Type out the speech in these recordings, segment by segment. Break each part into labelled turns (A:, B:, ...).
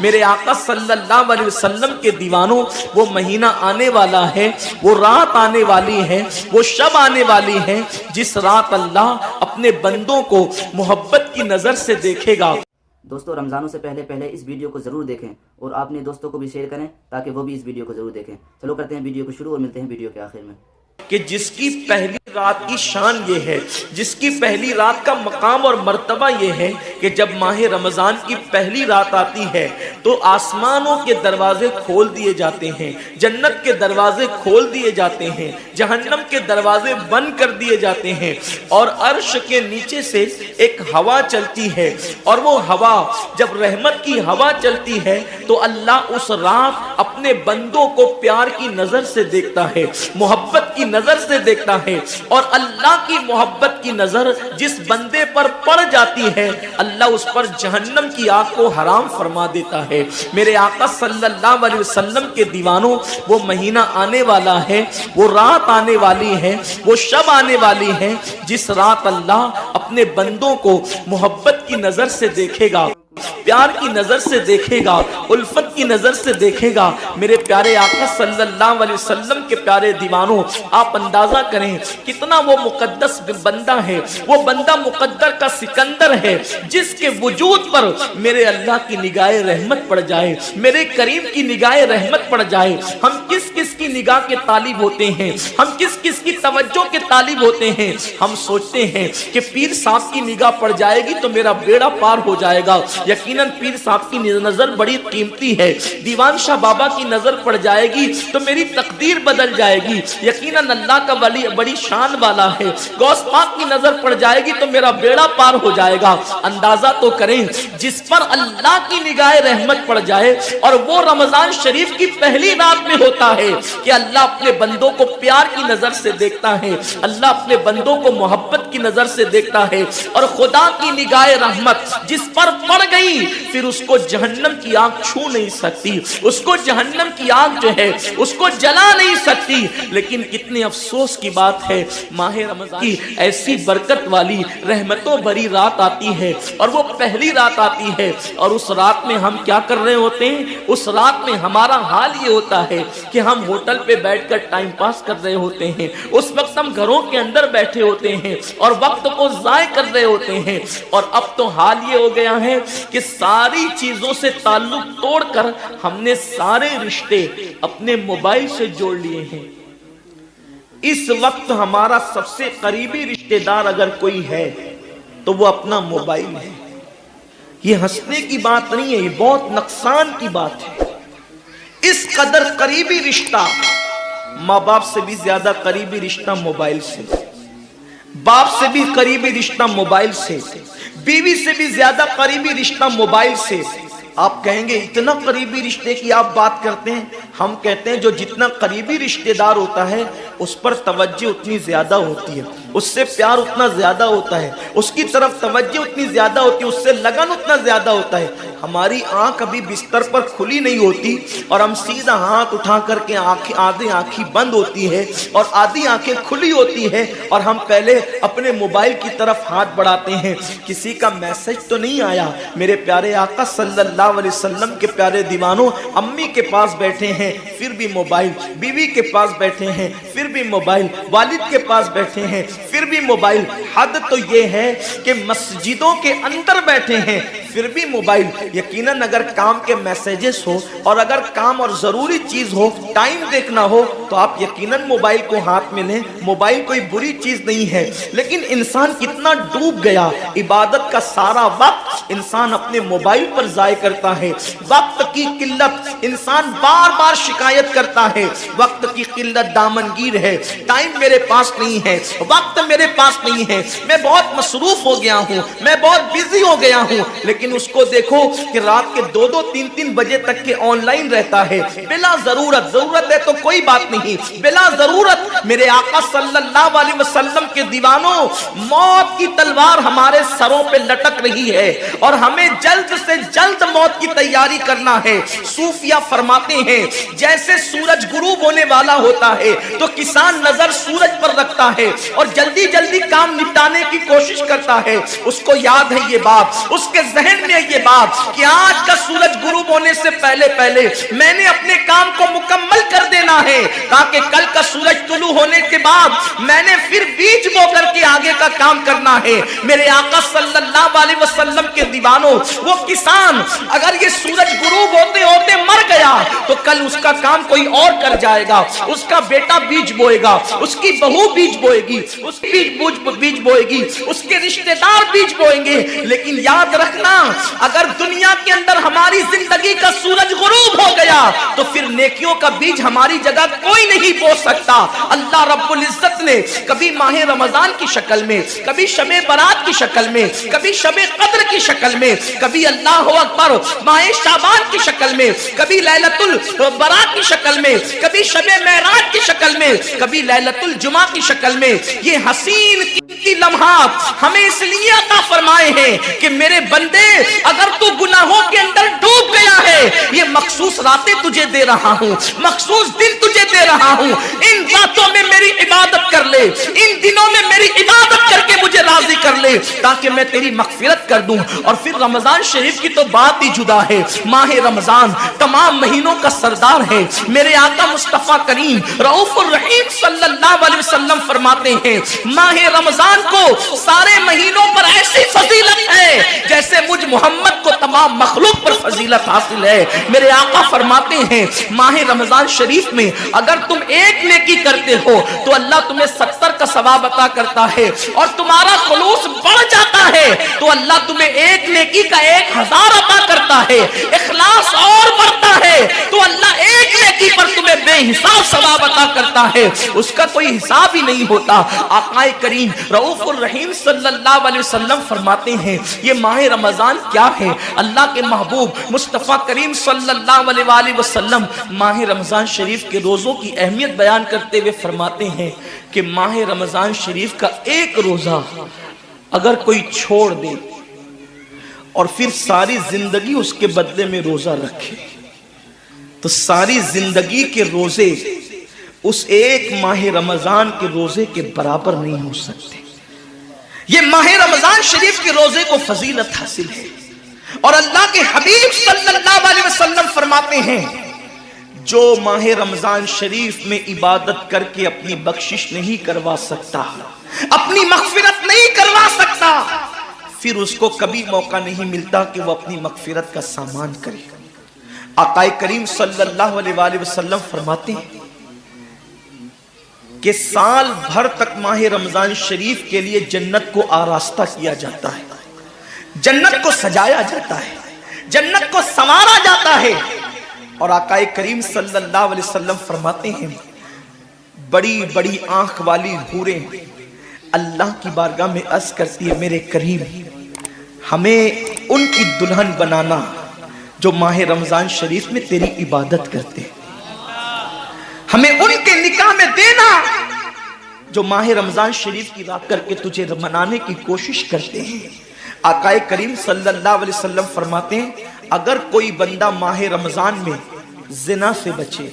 A: میرے آقا صلی اللہ علیہ وسلم کے دیوانوں، وہ مہینہ آنے والا ہے، وہ رات آنے والی ہے، وہ شب آنے والی ہے جس رات اللہ اپنے بندوں کو محبت کی نظر سے دیکھے گا۔
B: دوستو رمضانوں سے پہلے اس ویڈیو کو ضرور دیکھیں اور آپ اپنے دوستوں کو بھی شیئر کریں تاکہ وہ بھی اس ویڈیو کو ضرور دیکھیں۔ چلو کرتے ہیں ویڈیو کو شروع اور ملتے ہیں ویڈیو کے آخر میں۔
A: کہ جس کی پہلی رات کی شان یہ ہے، جس کی پہلی رات کا مقام اور مرتبہ یہ ہے کہ جب ماہ رمضان کی پہلی رات آتی ہے تو آسمانوں کے دروازے کھول دیے جاتے ہیں، جنت کے دروازے کھول دیے جاتے ہیں، جہنم کے دروازے بند کر دیے جاتے ہیں، اور عرش کے نیچے سے ایک ہوا چلتی ہے، اور وہ ہوا جب رحمت کی ہوا چلتی ہے تو اللہ اس رات اپنے بندوں کو پیار کی نظر سے دیکھتا ہے، محبت کی نظر سے دیکھتا ہے، اور اللہ کی محبت کی نظر جس بندے پر پڑ جاتی ہے اللہ اس پر جہنم کی آگ کو حرام فرما دیتا ہے۔ میرے آقا صلی اللہ علیہ وسلم کے دیوانوں، وہ مہینہ آنے والا ہے، وہ رات آنے والی ہے، وہ شب آنے والی ہے جس رات اللہ اپنے بندوں کو محبت کی نظر سے دیکھے گا، پیار کی نظر سے دیکھے گا، الفت کی نظر سے دیکھے گا۔ میرے پیارے آقا صلی اللہ علیہ وسلم کے پیارے دیوانوں، آپ اندازہ کریں کتنا وہ مقدس بندہ ہے، وہ بندہ مقدر کا سکندر ہے جس کے وجود پر میرے اللہ کی نگاہ رحمت پڑ جائے، میرے کریم کی نگاہ رحمت پڑ جائے۔ ہم کس کس کی نگاہ کے طالب ہوتے ہیں، ہم کس کس کی توجہ کے طالب ہوتے ہیں؟ ہم سوچتے ہیں کہ پیر صاحب کی نگاہ پڑ جائے گی تو میرا بیڑا پار ہو جائے گا۔ یقیناً پیر صاحب کی نظر بڑی قیمتی ہے، دیوان شاہ بابا کی نظر پڑ جائے گی تو میری تقدیر بدل جائے گی۔ یقیناً اللہ کا ولی بڑی شان والا ہے، غوث پاک کی نظر پڑ جائے گی تو میرا بیڑا پار ہو جائے گا۔ اندازہ تو کریں جس پر اللہ کی نگاہ رحمت پڑ جائے، اور وہ رمضان شریف کی پہلی رات میں ہوتا ہے کہ اللہ اپنے بندوں کو پیار کی نظر سے دیکھتا ہے، اللہ اپنے بندوں کو محبت کی نظر سے دیکھتا ہے، اور خدا کی نگاہ رحمت جس پر پڑ گئی پھر اس کو جہنم کی آگ چھو نہیں سکتی، اس کو جہنم کی آگ جو ہے اس کو جلا نہیں سکتی۔ لیکن کتنے افسوس کی بات ہے، ماہ رمضان کی ایسی برکت والی رحمتوں بھری رات آتی ہے، اور وہ پہلی رات آتی ہے، اور اس رات میں ہم کیا کر رہے ہوتے ہیں؟ اس رات میں ہمارا حال یہ ہوتا ہے کہ ہم ہوٹل پہ بیٹھ کر ٹائم پاس کر رہے ہوتے ہیں، اس وقت ہم گھروں کے اندر بیٹھے ہوتے ہیں اور وقت کو ضائع کر رہے ہوتے ہیں۔ اور اب تو حال یہ ہو گیا ہے کہ ساری چیزوں سے تعلق توڑ کر ہم نے سارے رشتے اپنے موبائل سے جوڑ لیے ہیں۔ اس وقت ہمارا سب سے قریبی رشتہ دار اگر کوئی ہے تو وہ اپنا موبائل ہے۔ یہ ہنسنے کی بات نہیں ہے، یہ بہت نقصان کی بات ہے۔ اس قدر قریبی رشتہ، ماں باپ سے بھی زیادہ قریبی رشتہ موبائل سے، باپ سے بھی قریبی رشتہ موبائل سے، بیوی سے بھی زیادہ قریبی رشتہ موبائل سے۔ آپ کہیں گے اتنا قریبی رشتے کی آپ بات کرتے ہیں؟ ہم کہتے ہیں جو جتنا قریبی رشتہ دار ہوتا ہے اس پر توجہ اتنی زیادہ ہوتی ہے، اس سے پیار اتنا زیادہ ہوتا ہے، اس کی طرف توجہ اتنی زیادہ ہوتی ہے، اس سے لگن اتنا زیادہ ہوتا ہے۔ ہماری آنکھ ابھی بستر پر کھلی نہیں ہوتی اور ہم سیدھا ہاتھ اٹھا کر کے آدھی آنکھیں بند ہوتی ہے اور آدھی آنکھیں کھلی ہوتی ہے، اور ہم پہلے اپنے موبائل کی طرف ہاتھ بڑھاتے ہیں کسی کا میسج تو نہیں آیا۔ میرے پیارے آقا صلی اللہ علیہ وسلم کے پیارے دیوانوں، امی کے پاس بیٹھے ہیں پھر بھی موبائل، بیوی کے پاس بیٹھے ہیں پھر بھی موبائل، والد کے پاس بیٹھے ہیں پھر بھی موبائل۔ حد تو یہ ہے کہ مسجدوں کے اندر بیٹھے ہیں پھر بھی موبائل۔ یقیناً اگر کام کے میسیجز ہو اور اگر کام اور ضروری چیز ہو، ٹائم دیکھنا ہو تو آپ یقیناً موبائل کو ہاتھ میں لیں، موبائل کوئی بری چیز نہیں ہے۔ لیکن انسان کتنا ڈوب گیا، عبادت کا سارا وقت انسان اپنے موبائل پر ضائع کرتا ہے۔ وقت کی قلت، انسان بار بار شکایت کرتا ہے وقت کی قلت دامنگیر ہے، ٹائم میرے پاس نہیں ہے، وقت میرے پاس نہیں ہے، میں بہت مصروف ہو گیا ہوں، میں بہت بزی ہو گیا ہوں۔ لیکن اس کو دیکھو کہ رات کے 2-2 3-3 بجے تک کے آن لائن رہتا ہے بلا ضرورت ہے تو کوئی بات نہیں، بلا ضرورت۔ میرے آقا صلی اللہ علیہ وسلم کے دیوانوں، موت کی تلوار ہمارے سروں پہ لٹک رہی ہے اور ہمیں جلد سے جلد موت کی تیاری کرنا ہے۔ صوفیہ فرماتے ہیں جیسے سورج غروب ہونے والا ہوتا ہے تو کسان نظر سورج پر رکھتا ہے اور جلدی جلدی کام نپٹانے کی کوشش کرتا ہے۔ اس کو یاد ہے یہ بات، اس کے ذہن میں یہ بات کہ آج کا سورج غروب ہونے ہونے سے پہلے پہلے میں نے اپنے کام کو مکمل کر دینا ہے تاکہ کل کا سورج طلوع ہونے کے بعد میں نے پھر بیج بو کر کے آگے کا کام کرنا ہے۔ میرے آقا صلی اللہ علیہ وسلم کے دیوانوں، وہ کسان اگر یہ سورج غروب ہوتے ہوتے مر گیا تو کل اس کا کام کوئی اور کر جائے گا، اس کا بیٹا بیج بوئے گا، اس کی بہو بیج بوئے گی، اس کی بیج بوئے گی، اس کے رشتہ دار بیج بوئیں گے۔ لیکن یاد رکھنا اگر دنیا کے اندر ہماری زندگی کا سورج غروب ہو گیا تو پھر نیکیوں کا بیج ہماری جگہ کوئی نہیں بو سکتا۔ اللہ رب العزت نے کبھی ماہ رمضان کی شکل میں، کبھی شب برات کی شکل میں، کبھی شب قدر کی شکل میں، کبھی اللہ اکبر ماہ شعبان کی شکل میں، کبھی لیلۃ البرات کی شکل میں، کبھی شب معراج کی شکل میں، کبھی لیلۃ الجمعہ کی شکل میں یہ حسین قیمتی لمحات ہمیں اس لیے عطا فرمائے ہیں کہ میرے بندے اگر تو گناہوں کے اندر ڈوب گیا ہے، یہ مخصوص راتیں تجھے دے رہا ہوں، مخصوص دن تجھے دے رہا ہوں، ان راتوں میں میری عبادت کر لے، ان دنوں میں میری عبادت کر کے مجھے راضی کر لے تاکہ میں تیری مغفرت کر دوں۔ اور پھر رمضان شریف کی تو بات ہی جدا ہے۔ ماہ رمضان تمام مہینوں کا سردار ہے۔ میرے آقا مصطفیٰ کریم رؤوف الرحیم صلی اللہ علیہ وسلم فرماتے ہیں ماہ رمضان کو سارے مہینوں پر ایسی فضیلت ہے جیسے مجھ محمد کو تمام مخلوق پر فضیلت حاصل ہے۔ میرے آقا فرماتے ہیں ماہ رمضان شریف میں اگر تم ایک نیکی کرتے ہو تو اللہ تمہیں 70 کا ثواب عطا کرتا ہے، اور تمہارا خلوص بڑھ جاتا ہے تو اللہ تمہیں ایک نیکی کا 1000 عطا کرتا ہے، اخلاص اور بڑھتا ہے تو اللہ ایک نیکی پر تمہیں بے حساب ثواب عطا کرتا ہے، اس کا کوئی حساب ہی نہیں ہوتا۔ آقا کریم رؤوف الرحیم صلی اللہ علیہ وسلم فرماتے ہیں یہ ماہ رمضان کیا ہے؟ اللہ کے محبوب مصطفیٰ کریم صلی اللہ علیہ وآلہ وسلم ماہ رمضان شریف کے روزوں کی اہمیت بیان کرتے ہوئے فرماتے ہیں کہ ماہ رمضان شریف کا ایک روزہ اگر کوئی چھوڑ دے اور پھر ساری زندگی اس کے بدلے میں روزہ رکھے تو ساری زندگی کے روزے اس ایک ماہ رمضان کے روزے کے برابر نہیں ہو سکتے۔ یہ ماہ رمضان شریف کے روزے کو فضیلت حاصل ہے، اور اللہ کے حبیب صلی اللہ علیہ وسلم فرماتے ہیں جو ماہ رمضان شریف میں عبادت کر کے اپنی بخشش نہیں کروا سکتا، اپنی مغفرت نہیں کروا سکتا، پھر اس کو کبھی موقع نہیں ملتا کہ وہ اپنی مغفرت کا سامان کرے۔ آقا کریم صلی اللہ علیہ وآلہ وسلم فرماتے ہیں کہ سال بھر تک ماہ رمضان شریف کے لیے جنت کو آراستہ کیا جاتا ہے، جنت کو سجایا جاتا ہے، جنت کو سنوارا جاتا ہے، اور آقا کریم صلی اللہ علیہ وسلم فرماتے ہیں بڑی بڑی آنکھ والی حوریں اللہ کی بارگاہ میں عرض کرتی ہے میرے کریم ہمیں ان کی دلہن بنانا جو ماہ رمضان شریف میں تیری عبادت کرتے ہیں، ہمیں ان کے نکاح میں دینا جو ماہ رمضان شریف کی رات کر کے تجھے منانے کی کوشش کرتے ہیں۔ آقا کریم صلی اللہ علیہ وسلم فرماتے ہیں اگر کوئی بندہ ماہ رمضان میں زنا سے بچے،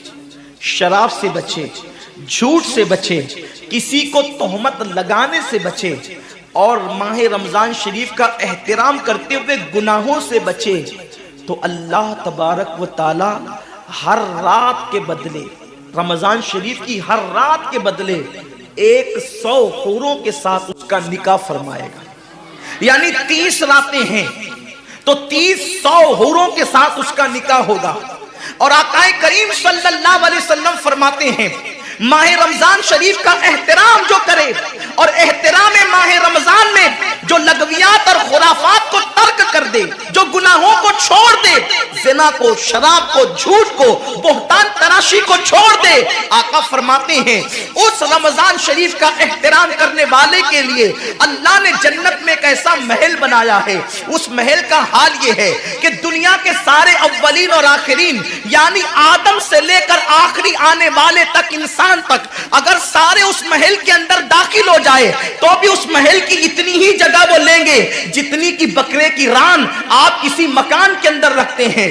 A: شراب سے بچے، جھوٹ سے بچے، کسی کو تہمت لگانے سے بچے، اور ماہ رمضان شریف کا احترام کرتے ہوئے گناہوں سے بچے تو اللہ تبارک و تعالی ہر رات کے بدلے، رمضان شریف کی ہر رات کے بدلے 100 حوروں کے ساتھ اس کا نکاح فرمائے گا۔ یعنی 30 راتیں ہیں تو 100 حوروں کے ساتھ اس کا نکاح ہوگا۔ اور آقا کریم صلی اللہ علیہ وسلم فرماتے ہیں ماہ رمضان شریف کا احترام جو کرے اور احترام ماہ رمضان میں جو لغویات اور خرافات کو ترک کر دے، جو گناہوں کو چھوڑ دے، زنا کو، شراب کو، جھوٹ کو، بہتان تراشی کو چھوڑ دے، آقا فرماتے ہیں اس رمضان شریف کا احترام کرنے والے کے لیے اللہ نے جنت میں ایک ایسا محل بنایا ہے۔ اس محل کا حال یہ ہے کہ دنیا کے سارے اولین اور آخرین یعنی آدم سے لے کر آخری آنے والے تک انسان تک اگر سارے اس محل کے اندر داخل ہو جائے تو بھی اس محل کی اتنی ہی جگہ وہ لیں گے جتنی کی بکرے کی ران آپ کسی مکان کے اندر رکھتے ہیں۔